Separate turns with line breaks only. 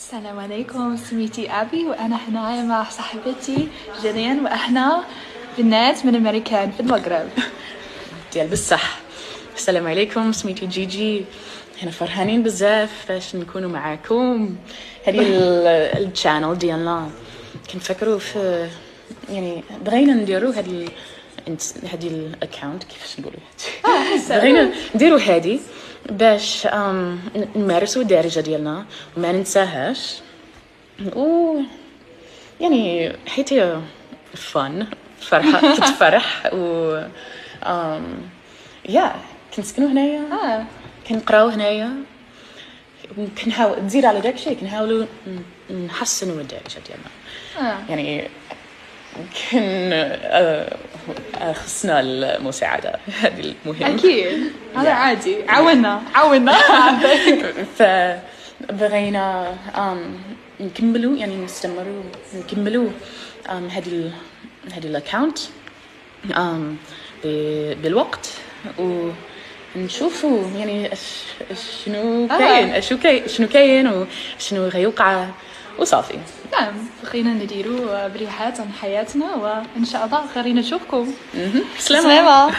السلام عليكم، سميتي أبي وأنا هنا مع صاحبتي جنين، وإحنا بنات من أمريكان في المغرب.
ديال بصح. السلام عليكم، سميتي جيجي. هنا فرحانين بزاف باش نكونوا معاكم. هذه الشانل ديالنا كنفكروا في يعني بغينا نديروا هذه الاكونت كيفاش نقولوا بغينا نديروا هذه باش نمارسوا الدارجه ديالنا وما ننساهاش، و يعني حيت هي فن فرحه كتفرح و يا كنسكنوا هنايا، كنقراو هنايا، وكنحاول تزيد على داك الشيء كنحاولوا نحسنوا الدارجه ديالنا. يعني خصنا المساعده، هذه المهم.
أكيد هذا عادي، عاونا
فبغينا نكملوا، يعني نستمروا نكملوا هذه الاكونت بالوقت، ونشوفوا يعني شنو كاين وشنو غيوقع وصافي.
نعم، بغينا نديروا بريحات عن حياتنا، وإن شاء الله غادي نشوفكم.
سلامة.